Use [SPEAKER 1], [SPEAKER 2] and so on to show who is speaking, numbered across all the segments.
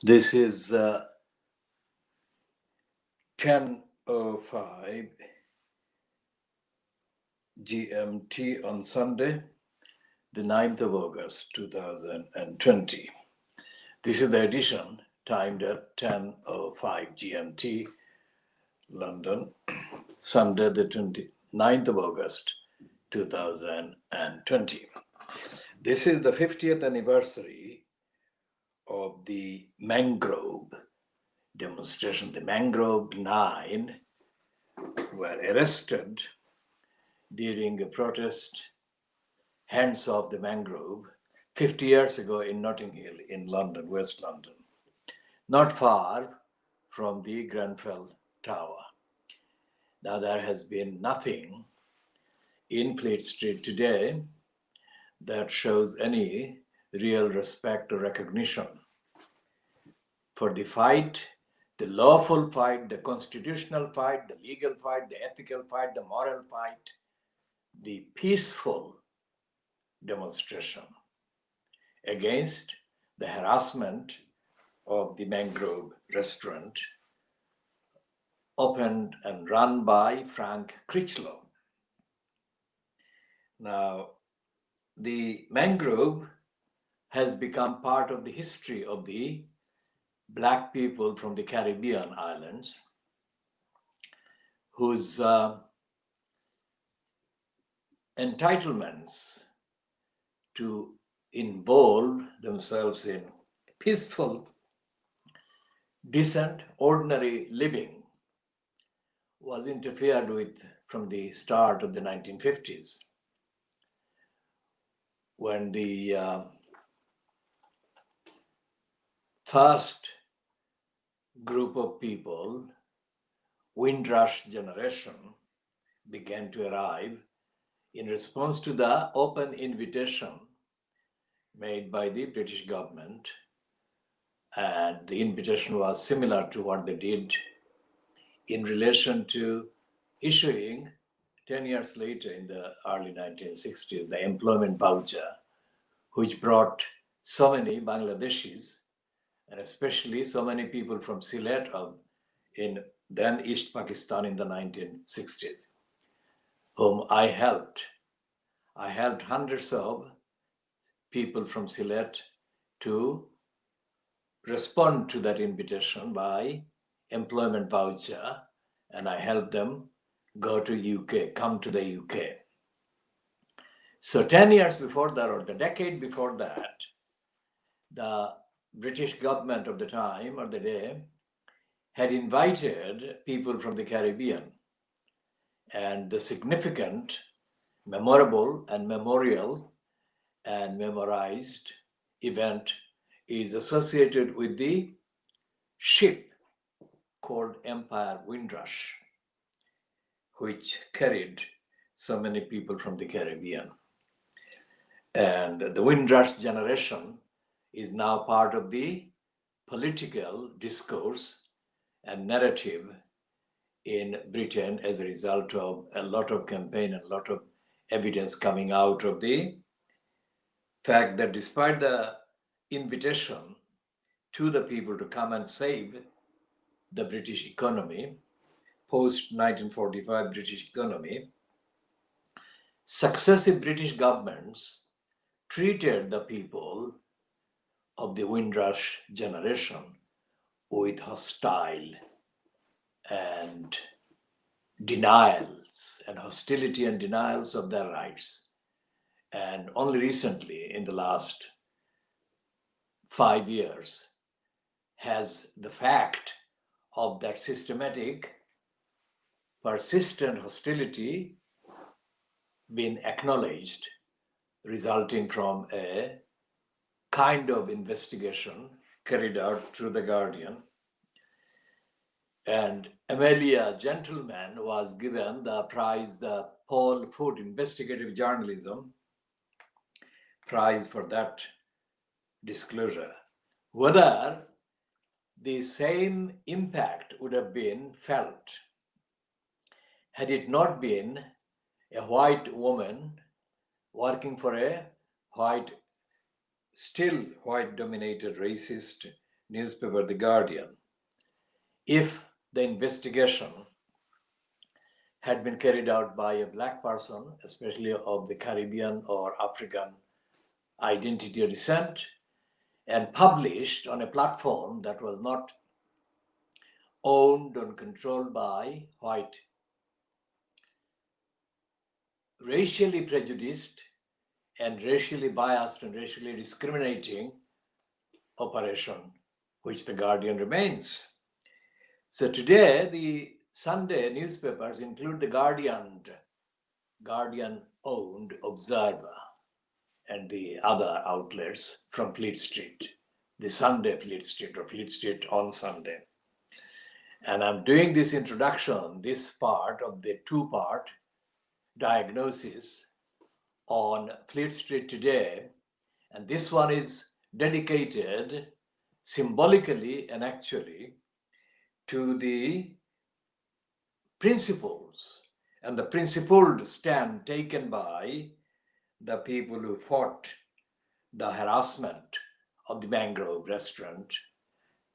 [SPEAKER 1] This is 10:05 GMT on Sunday, the 9th of August 2020. This is the edition timed at 10:05 GMT, London, Sunday, the 29th of August 2020. This is the 50th anniversary of the Mangrove demonstration. The Mangrove Nine were arrested during a protest, hands off the Mangrove, 50 years ago in Notting Hill in London, West London, not far from the Grenfell Tower. Now, there has been nothing in Fleet Street today that shows any real respect or recognition for the fight, the lawful fight, the constitutional fight, the legal fight, the ethical fight, the moral fight, the peaceful demonstration against the harassment of the Mangrove restaurant, opened and run by Frank Critchlow. Now, the Mangrove has become part of the history of the Black people from the Caribbean islands, whose entitlements to involve themselves in peaceful, decent, ordinary living was interfered with from the start of the 1950s, when the first group of people, Windrush generation, began to arrive in response to the open invitation made by the British government. And the invitation was similar to what they did in relation to issuing 10 years later in the early 1960s, the employment voucher, which brought so many Bangladeshis, and especially so many people from Sylhet in then East Pakistan in the 1960s, whom I helped. I helped hundreds of people from Sylhet to respond to that invitation by employment voucher, and I helped them go to UK, come to the UK. So 10 years before that, or the decade before that, the British government of the time or the day had invited people from the Caribbean. And the significant, memorable and memorial and memorized event is associated with the ship called Empire Windrush, which carried so many people from the Caribbean. And the Windrush generation is now part of the political discourse and narrative in Britain as a result of a lot of campaign and a lot of evidence coming out of the fact that despite the invitation to the people to come and save the British economy, post-1945 British economy, successive British governments treated the people of the Windrush generation with hostile and denials and hostility and denials of their rights. And only recently, in the last 5 years, has the fact of that systematic, persistent hostility been acknowledged, resulting from a kind of investigation carried out through The Guardian. And Amelia Gentleman was given the prize, the Paul Foot Investigative Journalism prize for that disclosure. Whether the same impact would have been felt had it not been a white woman working for a white, still white dominated racist newspaper, The Guardian, if the investigation had been carried out by a black person, especially of the Caribbean or African identity or descent, and published on a platform that was not owned or controlled by white, racially prejudiced and racially biased and racially discriminating operation, which The Guardian remains. So today, the Sunday newspapers include The Guardian-owned Observer, and the other outlets from Fleet Street, the Sunday Fleet Street or Fleet Street on Sunday. And I'm doing this introduction, this part of the two-part diagnosis on Fleet Street today. And this one is dedicated symbolically and actually to the principles and the principled stand taken by the people who fought the harassment of the Mangrove restaurant,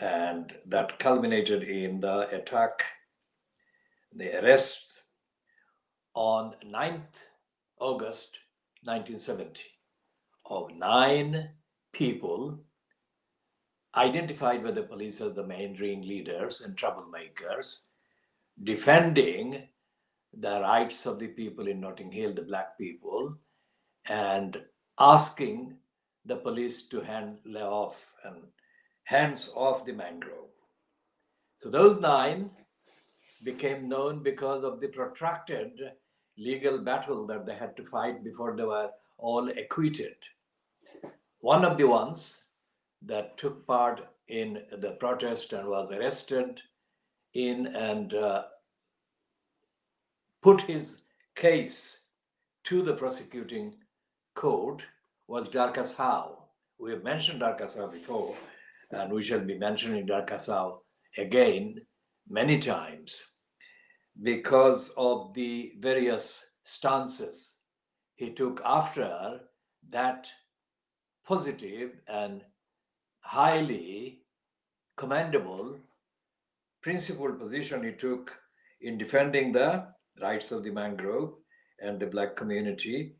[SPEAKER 1] and that culminated in the attack, the arrests on 9th August 1970 of 9 people identified by the police as the main ringleaders and troublemakers, defending the rights of the people in Notting Hill, the black people, and asking the police to hands off the Mangrove. So those 9 became known because of the protracted legal battle that they had to fight before they were all acquitted. One of the ones that took part in the protest and was arrested in and put his case to the prosecuting court was Darcus Howe. We have mentioned Darcus Howe before, and we shall be mentioning Darcus Howe again many times because of the various stances he took after that positive and highly commendable principled position he took in defending the rights of the Mangrove and the black community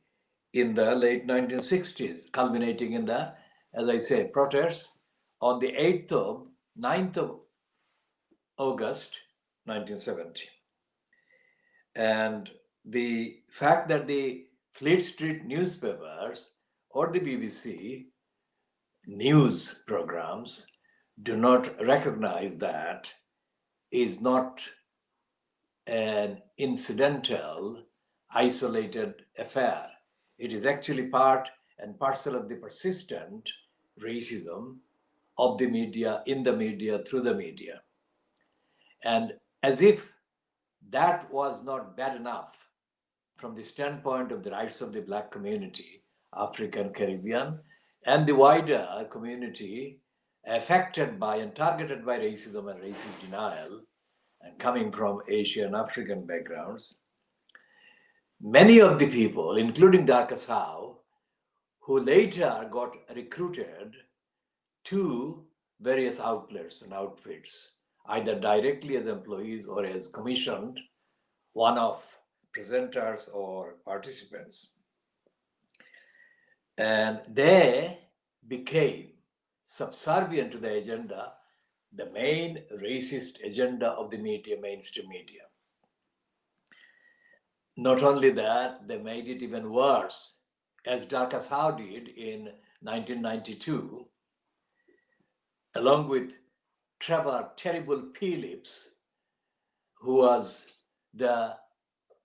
[SPEAKER 1] in the late 1960s, culminating in the, as I say, protests on the 9th of August 1970. And the fact that the Fleet Street newspapers or the BBC news programs do not recognize that is not an incidental, isolated affair. It is actually part and parcel of the persistent racism of the media, in the media, through the media. And as if that was not bad enough from the standpoint of the rights of the black community, African, Caribbean, and the wider community affected by and targeted by racism and racist denial, and coming from Asian and African backgrounds, many of the people, including Darcus Howe, who later got recruited to various outlets and outfits, either directly as employees or as commissioned one-off presenters or participants. And they became subservient to the agenda, the main racist agenda of the media, mainstream media. Not only that, they made it even worse, as Darcus Howe did in 1992, along with Trevor Terrible Phillips, who was the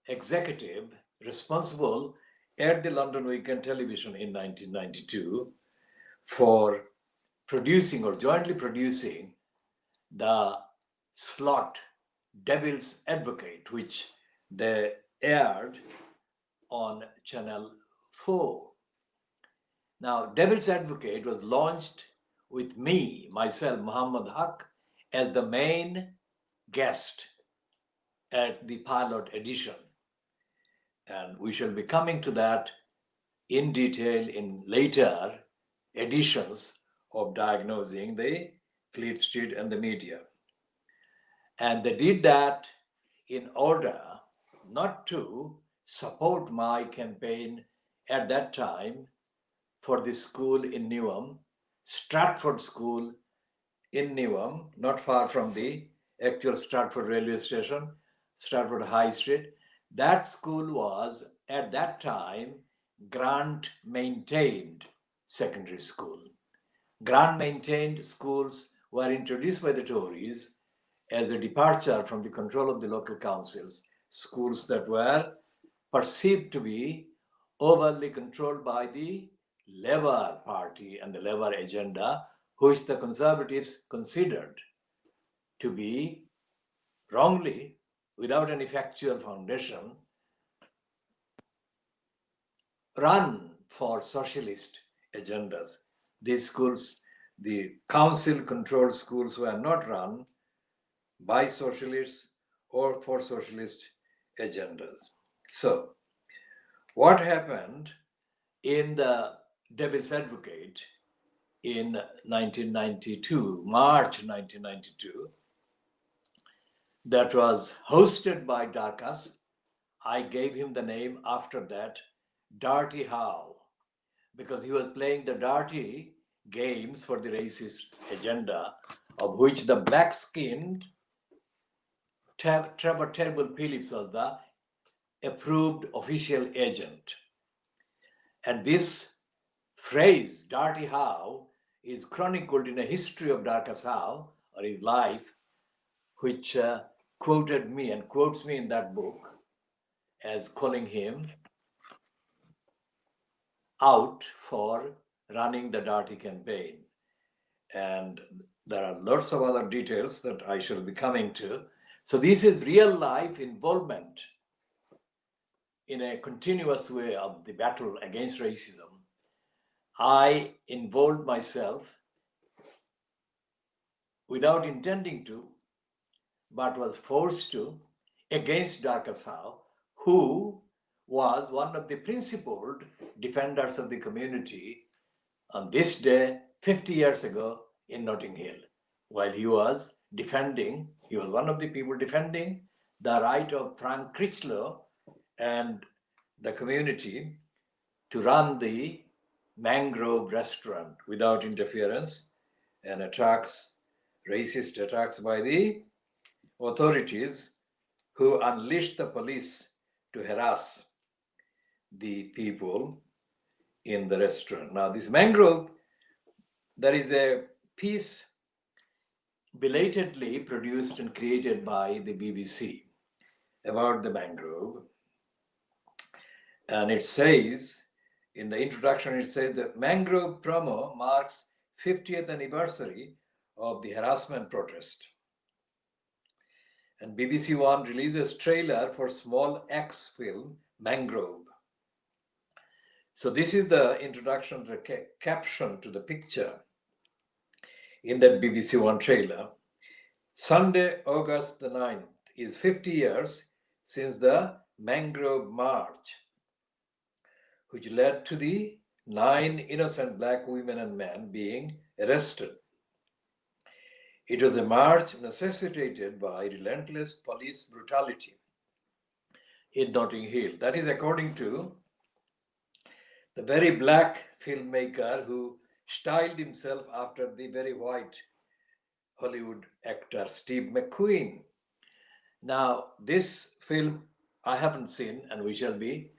[SPEAKER 1] executive responsible at the London Weekend Television in 1992 for producing or jointly producing the slot Devil's Advocate, which they aired on Channel 4. Now, Devil's Advocate was launched with me, myself, Muhammad Haque, as the main guest at the pilot edition. And we shall be coming to that in detail in later editions of Diagnosing, the Fleet Street and the media. And they did that in order not to support my campaign at that time for the school in Newham, Stratford School in Newham, not far from the actual Stratford railway station, Stratford High Street. That school was at that time grant maintained secondary school. Grant maintained schools were introduced by the Tories as a departure from the control of the local councils, schools that were perceived to be overly controlled by the Labour Party and the Labour agenda, which the Conservatives considered to be wrongly, without any factual foundation, run for socialist agendas. These schools, the council-controlled schools, were not run by socialists or for socialist agendas. So, what happened in the Devil's Advocate in 1992, March 1992, that was hosted by Darkas. I gave him the name after that, Dirty How, because he was playing the dirty games for the racist agenda, of which the black-skinned Trevor Terrible Phillips was the approved official agent. And this phrase, Dirty How, is chronicled in a history of Darkas How, or his life, which quoted me and quotes me in that book as calling him out for running the dirty campaign. And there are lots of other details that I shall be coming to. So this is real life involvement in a continuous way of the battle against racism. I involved myself without intending to, but was forced to, against Darkas How, who was one of the principled defenders of the community on this day 50 years ago in Notting Hill. While he was one of the people defending the right of Frank Critchlow and the community to run the Mangrove restaurant without interference and racist attacks by the authorities who unleashed the police to harass the people in the restaurant. Now, this Mangrove, there is a piece belatedly produced and created by the BBC about the Mangrove. And it says, in the introduction, it says the Mangrove promo marks 50th anniversary of the harassment protest. And BBC One releases trailer for small X film, Mangrove. So this is the introduction, the caption to the picture in that BBC One trailer. Sunday, August the 9th is 50 years since the Mangrove March, which led to the 9 innocent black women and men being arrested. It was a march necessitated by relentless police brutality in Notting Hill. That is according to the very black filmmaker who styled himself after the very white Hollywood actor Steve McQueen. Now, this film I haven't seen, and we shall be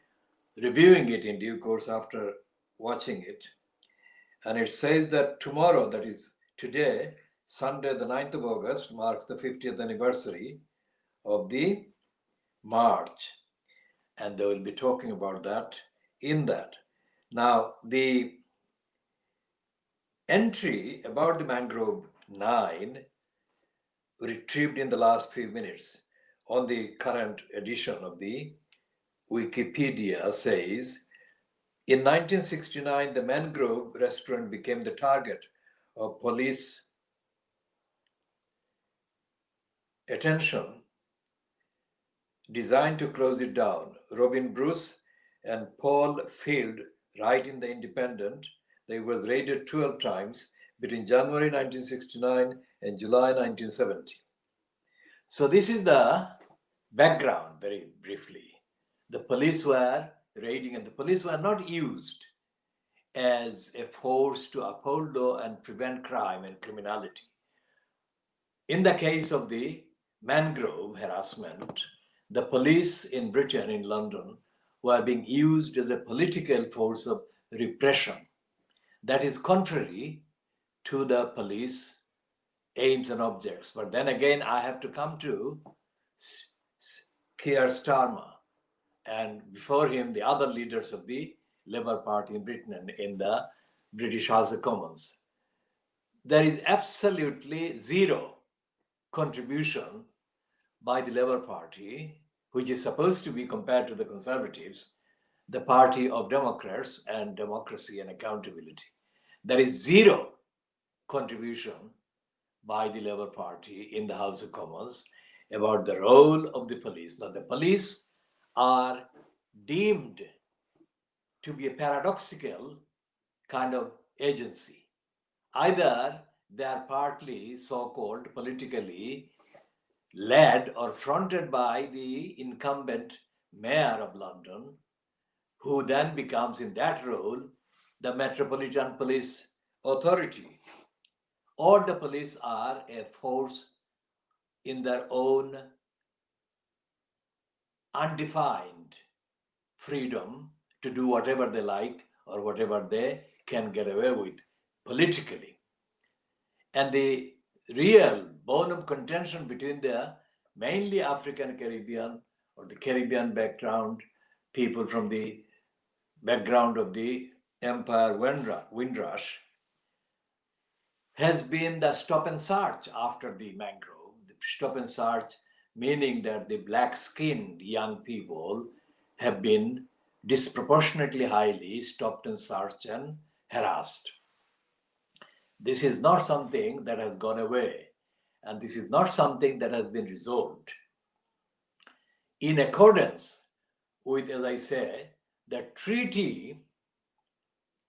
[SPEAKER 1] reviewing it in due course after watching it. And it says that tomorrow, that is today, Sunday, the 9th of August, marks the 50th anniversary of the march. And they will be talking about that in that. Now, the entry about the Mangrove 9, retrieved in the last few minutes on the current edition of the Wikipedia, says, in 1969, the Mangrove restaurant became the target of police attention designed to close it down. Robin Bruce and Paul Field write in The Independent that it was raided 12 times between January 1969 and July 1970. So this is the background, very briefly. The police were raiding, and the police were not used as a force to uphold law and prevent crime and criminality. In the case of the Mangrove harassment, the police in Britain, in London, were being used as a political force of repression that is contrary to the police aims and objects. But then again, I have to come to Keir Starmer, and before him, the other leaders of the Labour Party in Britain and in the British House of Commons. There is absolutely zero contribution by the Labour Party, which is supposed to be, compared to the Conservatives, the party of democrats and democracy and accountability. There is zero contribution by the Labour Party in the House of Commons about the role of the police. Now, the police are deemed to be a paradoxical kind of agency. Either they are partly so-called politically led or fronted by the incumbent mayor of London, who then becomes in that role the Metropolitan Police Authority, or the police are a force in their own undefined freedom to do whatever they like or whatever they can get away with politically. And the real bone of contention between the mainly African Caribbean or the Caribbean background people from the background of the Empire Windrush has been the stop and search after the Mangrove. The stop and search meaning that the black-skinned young people have been disproportionately highly stopped and searched and harassed. This is not something that has gone away, and this is not something that has been resolved. In accordance with, as I say, the treaty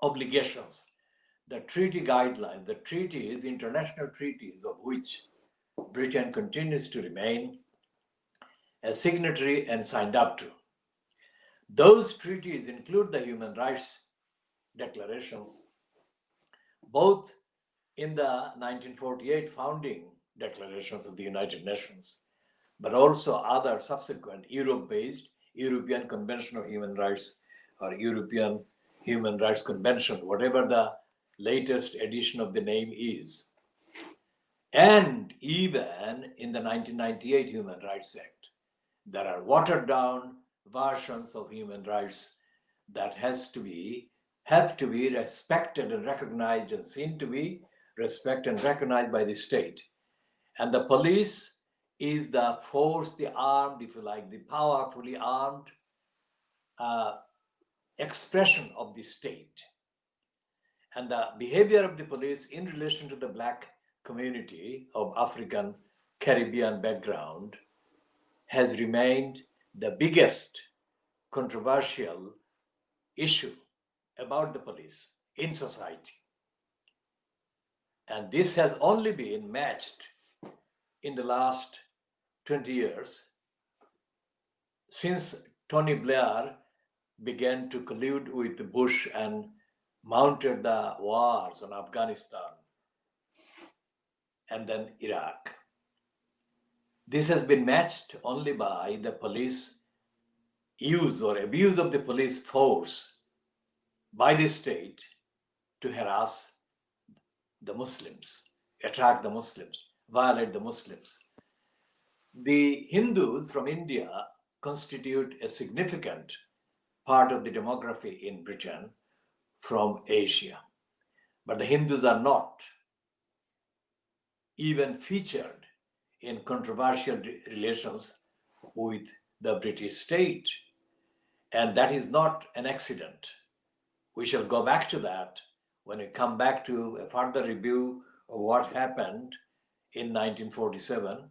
[SPEAKER 1] obligations, the treaty guidelines, the treaties, international treaties of which Britain continues to remain a signatory and signed up to. Those treaties include the human rights declarations, both in the 1948 founding declarations of the United Nations, but also other subsequent Europe-based European Convention of Human Rights or European Human Rights Convention, whatever the latest edition of the name is. And even in the 1998 Human Rights Act, there are watered down versions of human rights that have to be respected and recognized and seen to be respected and recognized by the state. And the police is the force, the armed, if you like, the powerfully armed expression of the state. And the behavior of the police in relation to the black community of African Caribbean background has remained the biggest controversial issue about the police in society. And this has only been matched in the last 20 years since Tony Blair began to collude with Bush and mounted the wars on Afghanistan and then Iraq. This has been matched only by the police use or abuse of the police force by the state to harass the Muslims, attack the Muslims, violate the Muslims. The Hindus from India constitute a significant part of the demography in Britain from Asia. But the Hindus are not even featured in controversial relations with the British state. And that is not an accident. We shall go back to that when we come back to a further review of what happened in 1947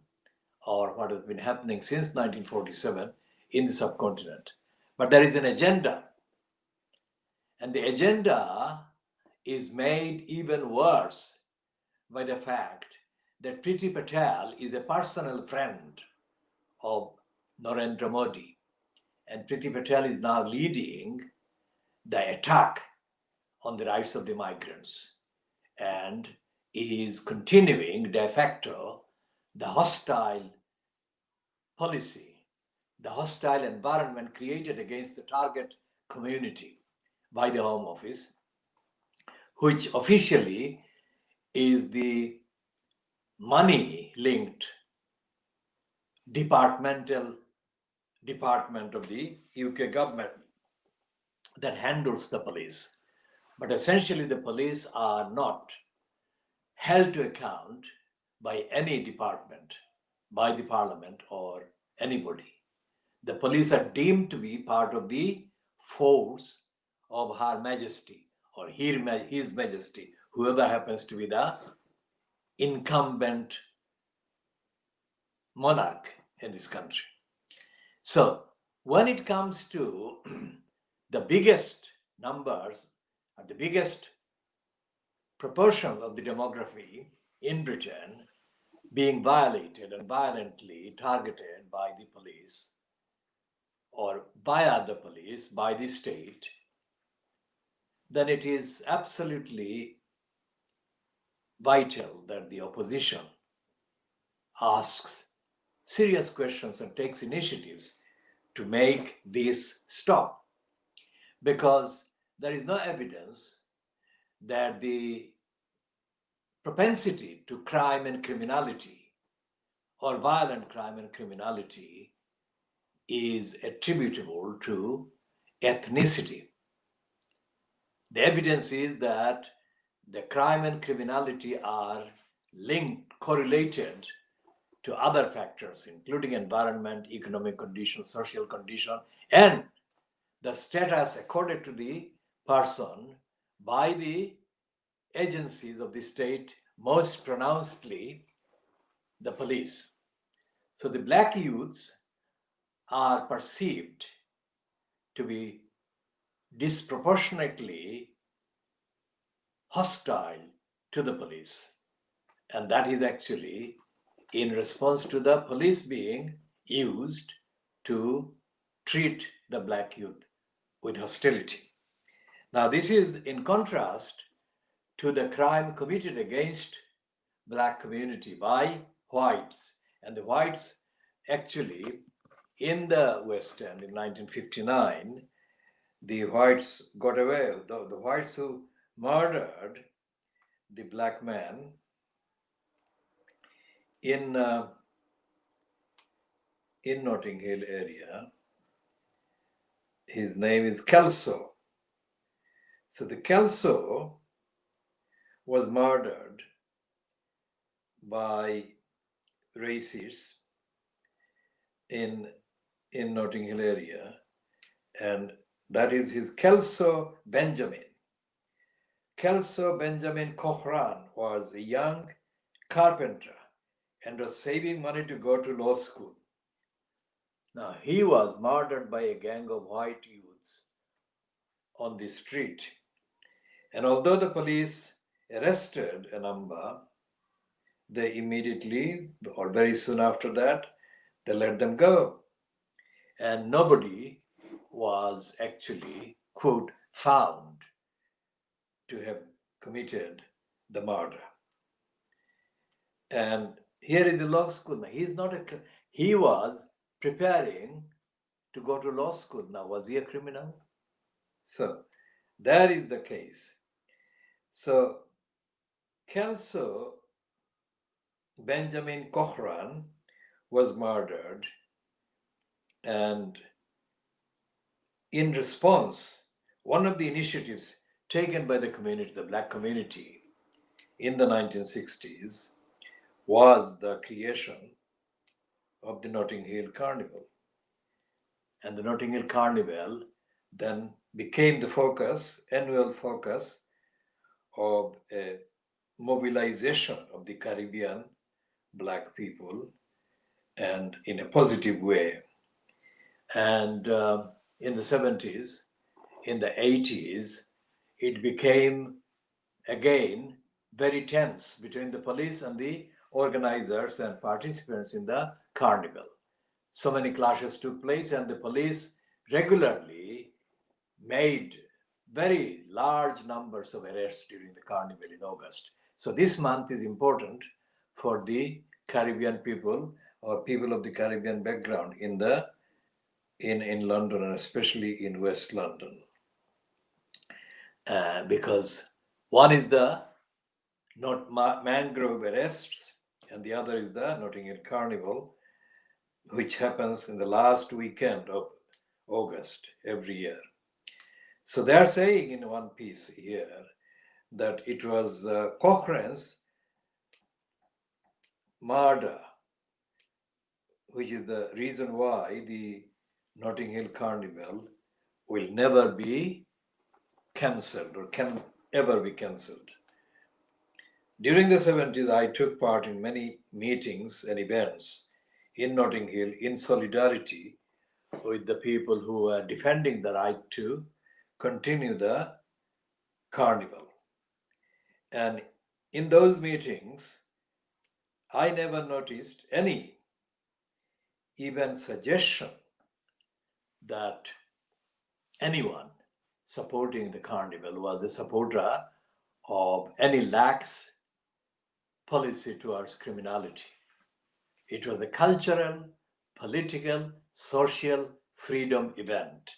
[SPEAKER 1] or what has been happening since 1947 in the subcontinent. But there is an agenda. And the agenda is made even worse by the fact that Priti Patel is a personal friend of Narendra Modi. And Priti Patel is now leading the attack on the rights of the migrants and is continuing de facto the hostile policy, the hostile environment created against the target community by the Home Office, which officially is the money linked department of the UK government that handles the police. But essentially, the police are not held to account by any department, by the parliament or anybody. The police are deemed to be part of the force of Her Majesty or His Majesty, whoever happens to be the incumbent monarch in this country. So when it comes to the biggest numbers, or the biggest proportion of the demography in Britain being violated and violently targeted by the police or by other police, by the state, then it is absolutely vital that the opposition asks serious questions and takes initiatives to make this stop. Because there is no evidence that the propensity to crime and criminality or violent crime and criminality is attributable to ethnicity. The evidence is that the crime and criminality are linked, correlated to other factors, including environment, economic condition, social condition, and the status accorded to the person by the agencies of the state, most pronouncedly the police. So the black youths are perceived to be disproportionately hostile to the police. And that is actually in response to the police being used to treat the black youth with hostility. Now, this is in contrast to the crime committed against black community by whites. And the whites actually in the West End in 1959, the whites got away. The whites who murdered the black man in Notting Hill area, his name is Kelso. So the Kelso was murdered by racists in Notting Hill area, and that is his Kelso Benjamin. Kelso Benjamin Cochran was a young carpenter and was saving money to go to law school. Now, he was murdered by a gang of white youths on the street. And although the police arrested a number, they immediately, or very soon after that, they let them go. And nobody was actually, quote, found to have committed the murder. And here is the law school. Now, he was preparing to go to law school. Now, was he a criminal? So, that is the case. So, Kelso Benjamin Cochran was murdered, and in response, one of the initiatives taken by the community, the black community, in the 1960s was the creation of the Notting Hill Carnival. And the Notting Hill Carnival then became the annual focus of a mobilization of the Caribbean black people, and in a positive way. And in the 70s, in the 80s, it became again very tense between the police and the organizers and participants in the carnival. So many clashes took place, and the police regularly made very large numbers of arrests during the carnival in August. So this month is important for the Caribbean people or people of the Caribbean background in London, and especially in West London, because one is the Mangrove arrests, and the other is the Notting Hill Carnival, which happens in the last weekend of August every year. So they are saying in one piece here that it was Cochrane's murder, which is the reason why the Notting Hill Carnival will never be cancelled or can ever be cancelled. During the 70s, I took part in many meetings and events in Notting Hill in solidarity with the people who are defending the right to continue the carnival. And in those meetings, I never noticed any even suggestion that anyone supporting the carnival was a supporter of any lax policy towards criminality. It was a cultural, political, social freedom event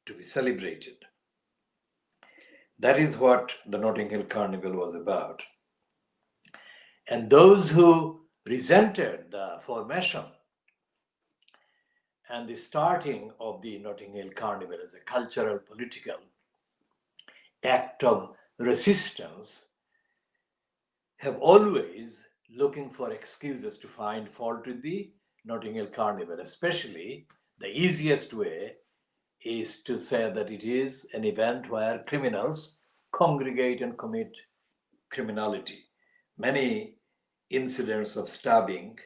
[SPEAKER 1] to be celebrated. That is what the Notting Hill Carnival was about. And those who resented the formation and the starting of the Notting Hill Carnival as a cultural, political act of resistance have always looking for excuses to find fault with the Notting Hill Carnival. Especially the easiest way is to say that it is an event where criminals congregate and commit criminality. Many incidents of stabbing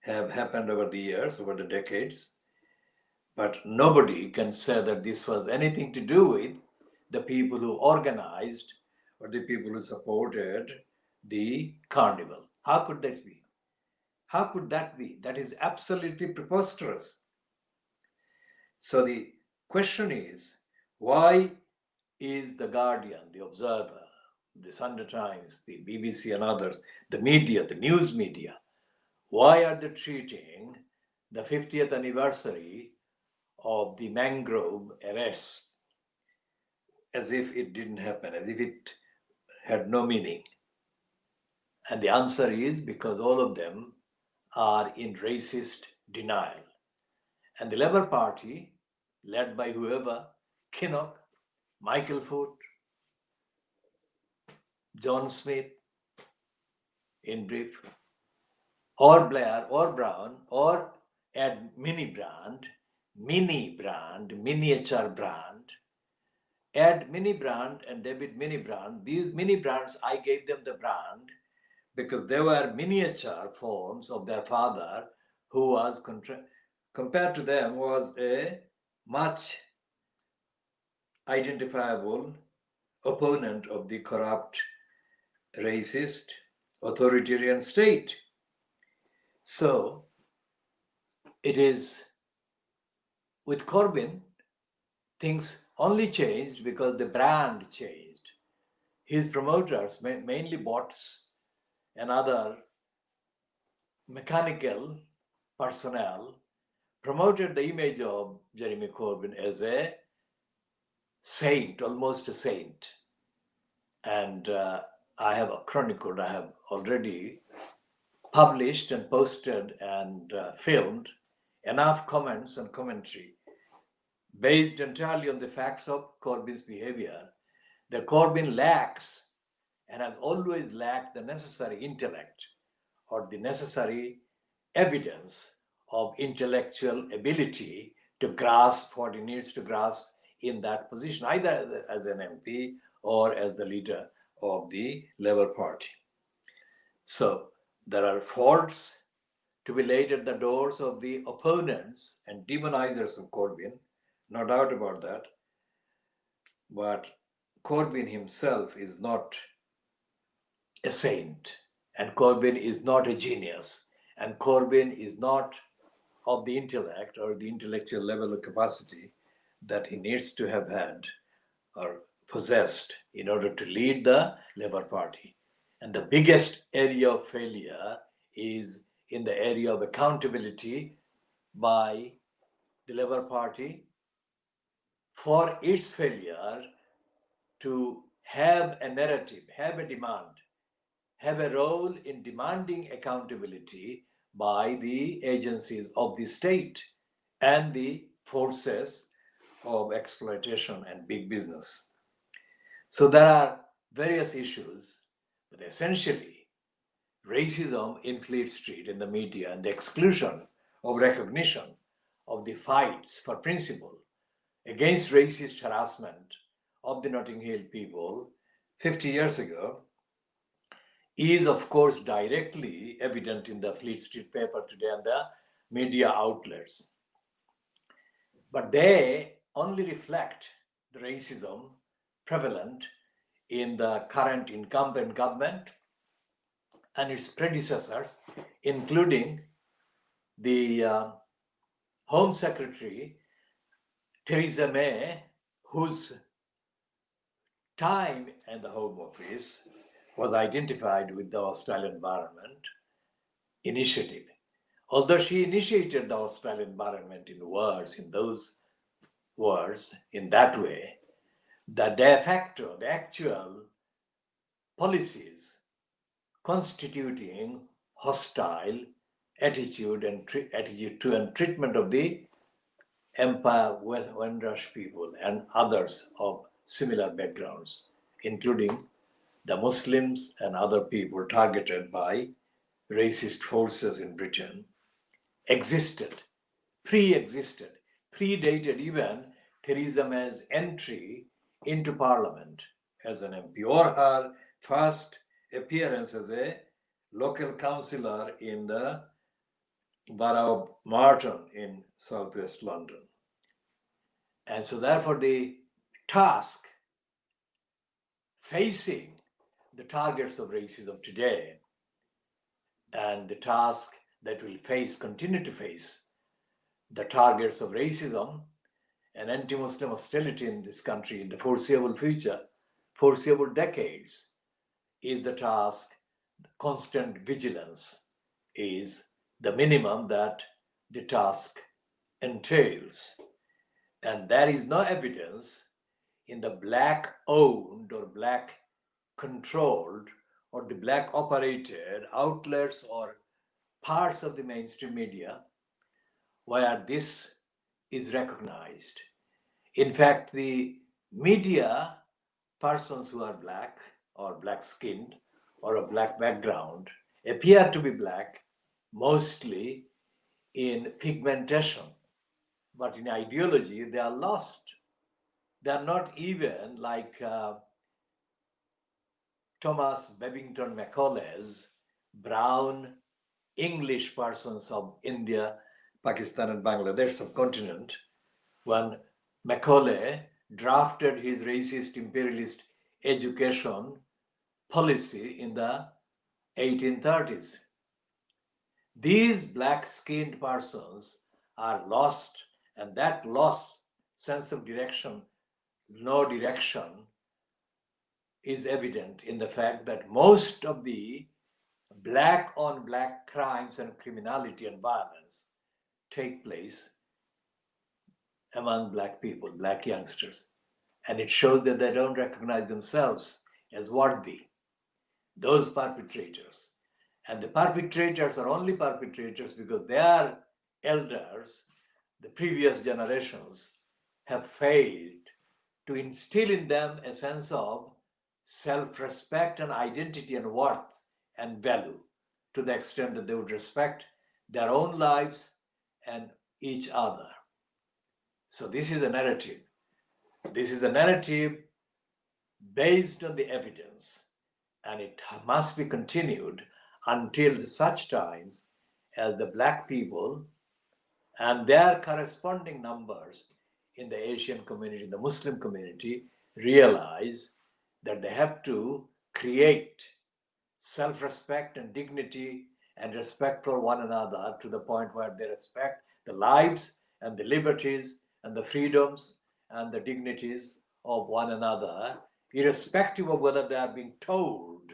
[SPEAKER 1] have happened over the years, over the decades, but nobody can say that this was anything to do with the people who organized or the people who supported the carnival. How could that be? How could that be? That is absolutely preposterous. So the question is, why is the Guardian, the Observer, the Sunday Times, the BBC and others, the media, the news media, why are they treating the 50th anniversary of the Mangrove arrest as if it didn't happen, as if it had no meaning? And the answer is because all of them are in racist denial. And the Labour Party, led by whoever, Kinnock, Michael Foot, John Smith, in brief, or Blair, or Brown, or Ed Miliband, miniature brand, Ed Miliband and David Miliband. These mini brands, I gave them the brand because they were miniature forms of their father, who was compared to them was a much identifiable opponent of the corrupt, racist, authoritarian state. So it is with Corbyn, things only changed because the brand changed. His promoters, mainly bots and other mechanical personnel, promoted the image of Jeremy Corbyn as a saint, almost a saint. And I have chronicled, I have already published and posted and filmed enough comments and commentary based entirely on the facts of Corbyn's behavior. The Corbyn lacks and has always lacked the necessary intellect or the necessary evidence of intellectual ability to grasp what he needs to grasp in that position, either as an MP or as the leader of the Labour Party. So there are faults to be laid at the doors of the opponents and demonizers of Corbyn, no doubt about that. But Corbyn himself is not a saint, and Corbyn is not a genius, and Corbyn is not of the intellect or the intellectual level of capacity that he needs to have had or possessed in order to lead the Labour Party. And the biggest area of failure is in the area of accountability by the Labour Party for its failure to have a narrative, have a demand, have a role in demanding accountability by the agencies of the state and the forces of exploitation and big business. So there are various issues, but essentially, racism in Fleet Street, in the media, and the exclusion of recognition of the fights for principle against racist harassment of the Notting Hill people 50 years ago is, of course, directly evident in the Fleet Street paper today and the media outlets. But they only reflect the racism prevalent in the current incumbent government and its predecessors, including the Home Secretary Theresa May, whose time in the Home Office was identified with the hostile environment initiative. Although she initiated the hostile environment in words, in those words, in that way, the de facto, the actual policies constituting hostile attitude and attitude to and treatment of the Empire Windrush people and others of similar backgrounds, including the Muslims and other people targeted by racist forces in Britain, existed, pre-existed, predated even Theresa May's entry into Parliament as an MP or her first appearance as a local councillor in the borough of Marton in southwest London. And so therefore the task facing the targets of racism today and the task that will continue to face the targets of racism and anti-Muslim hostility in this country in the foreseeable future, foreseeable decades, is the task. Constant vigilance is the minimum that the task entails. And there is no evidence in the black owned or black controlled or the black operated outlets or parts of the mainstream media where this is recognized. In fact, the media persons who are black or black skinned or a black background appear to be black mostly in pigmentation, but in ideology they are lost. They are not even like Thomas Babington Macaulay's brown English persons of India, Pakistan, and Bangladesh subcontinent, when Macaulay drafted his racist imperialist education policy in the 1830s. These black-skinned persons are lost, and that lost sense of direction, no direction, is evident in the fact that most of the black on black crimes and criminality and violence take place among black people, black youngsters. And it shows that they don't recognize themselves as worthy, those perpetrators. And the perpetrators are only perpetrators because their elders, the previous generations, have failed to instill in them a sense of self-respect and identity and worth and value to the extent that they would respect their own lives and each other. So this is the narrative. This is the narrative based on the evidence, and it must be continued until such times as the black people and their corresponding numbers in the Asian community, the Muslim community, realize that they have to create self-respect and dignity and respect for one another to the point where they respect the lives and the liberties and the freedoms and the dignities of one another, irrespective of whether they are being told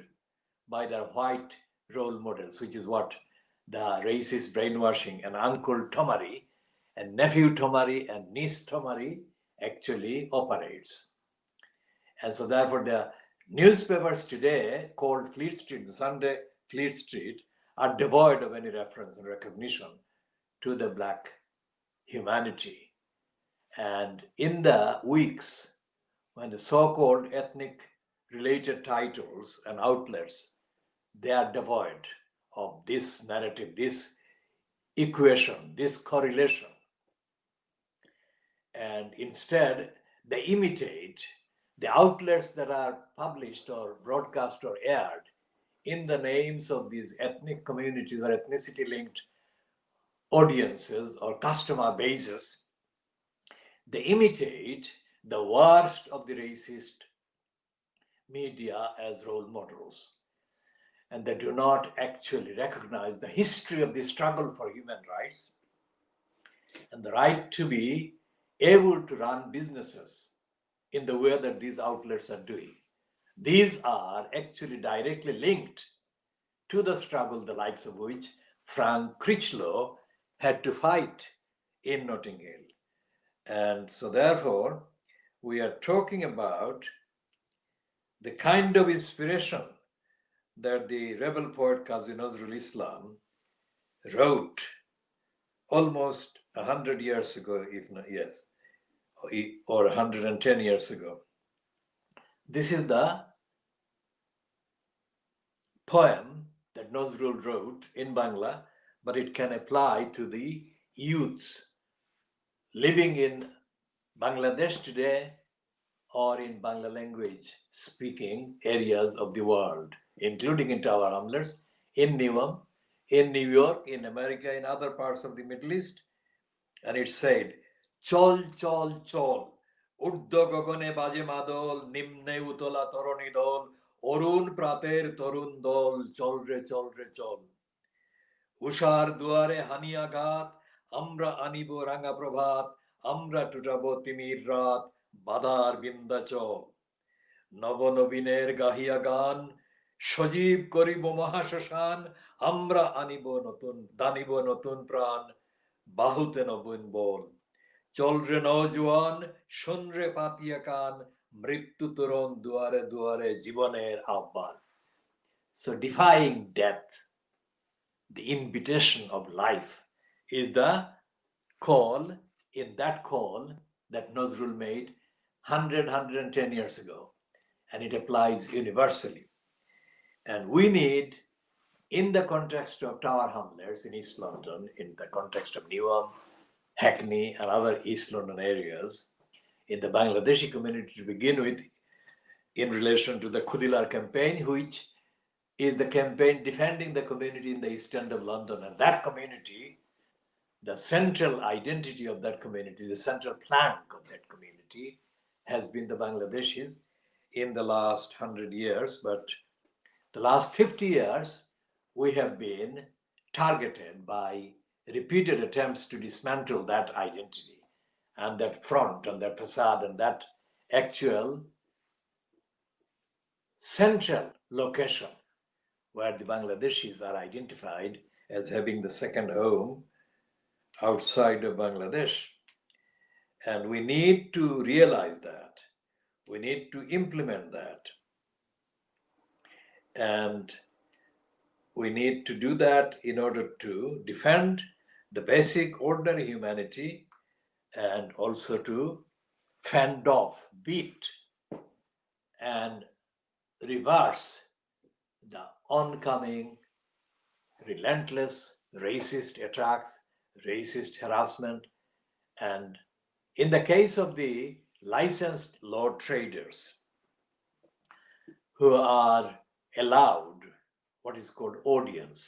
[SPEAKER 1] by their white role models, which is what the racist brainwashing and Uncle Tomari and Nephew Tomari and Niece Tomari actually operates. And so therefore the newspapers today called Fleet Street, the Sunday Fleet Street, are devoid of any reference and recognition to the black humanity. And in the weeks when the so-called ethnic related titles and outlets, they are devoid of this narrative, this equation, this correlation. And instead, they imitate the outlets that are published or broadcast or aired in the names of these ethnic communities or ethnicity linked audiences or customer bases. They imitate the worst of the racist media as role models. And they do not actually recognize the history of the struggle for human rights and the right to be able to run businesses in the way that these outlets are doing. These are actually directly linked to the struggle, the likes of which Frank Critchlow had to fight in Notting Hill. And so therefore, we are talking about the kind of inspiration that the rebel poet Qazi Nazrul Islam wrote almost 100 years ago, if not, yes, or 110 years ago. This is the poem that Nazrul wrote in Bangla, but it can apply to the youths living in Bangladesh today or in Bangla language speaking areas of the world, including in Tower Hamlets, in Newham, in New York, in America, in other parts of the Middle East. And it said, Chol, chol, chol, urdhva gagane baje madol, nimne utola toroni dol, অরুণ প্রাতের তরুণ দল চলরে চলরে চল উষার দুয়ারে হানিয়াঘাত আমরা আনিব রাঙা প্রভাত আমরা টুটাবো তিমির রাত বাধার বিন্ধ্যাচল নবনবীনের গাহিয়া গান সজীব করিব মহাশ্মশান আমরা দানিব নতুন প্রাণ বাহুতে নবীন বল চলরে নওজোয়ান শোনরে পাতিয়া কান মৃত্যু তরুণ দুয়ারে দুয়ারে জীবনের আহ্বান. So defying death, the invitation of life, is the call, in that call that Nazrul made 110 years ago, and it applies universally. And we need, in the context of Tower Hamlets in East London, in the context of Newham, Hackney, and other East London areas, in the Bangladeshi community to begin with, in relation to the Khoodeelaar campaign, which is the campaign defending the community in the East End of London. And that community, the central identity of that community, the central plank of that community, has been the Bangladeshis in the last 100 years. But the last 50 years, we have been targeted by repeated attempts to dismantle that identity and that front and that facade and that actual central location where the Bangladeshis are identified as having the second home outside of Bangladesh. And we need to realize that. We need to implement that. And we need to do that in order to defend the basic ordinary humanity and also to fend off, beat, and reverse the oncoming relentless racist attacks, racist harassment, and in the case of the licensed law traders who are allowed what is called audience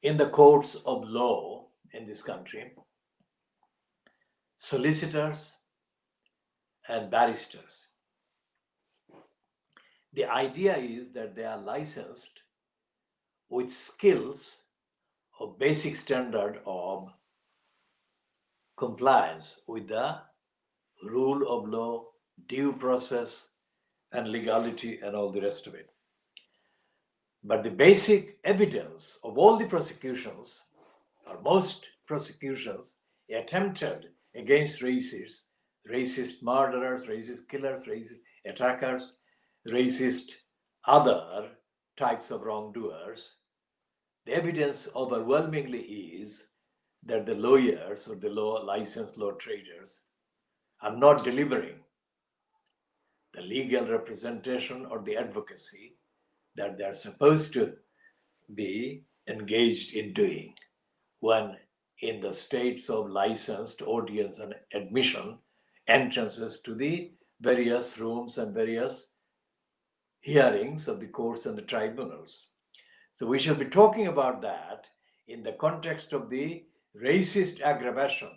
[SPEAKER 1] in the courts of law in this country, solicitors and barristers, The idea is that they are licensed with skills or basic standard of compliance with the rule of law, due process, and legality, and all the rest of it. But the basic evidence of all the prosecutions, or most prosecutions, attempted against racists, racist murderers, racist killers, racist attackers, racist other types of wrongdoers, the evidence overwhelmingly is that the lawyers or the licensed law traders are not delivering the legal representation or the advocacy that they are supposed to be engaged in doing when in the states of licensed audience and admission entrances to the various rooms and various hearings of the courts and the tribunals. So we shall be talking about that in the context of the racist aggravation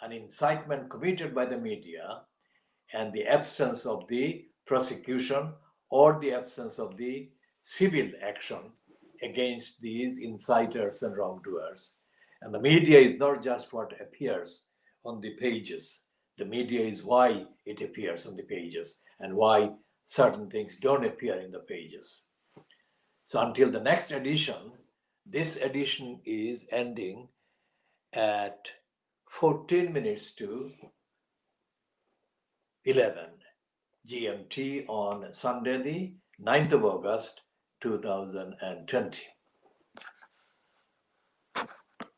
[SPEAKER 1] and incitement committed by the media and the absence of the prosecution or the absence of the civil action against these inciters and wrongdoers. And the media is not just what appears on the pages. The media is why it appears on the pages and why certain things don't appear in the pages. So until the next edition, this edition is ending at 14 minutes to 11 GMT on Sunday, the 9th of August, 2020.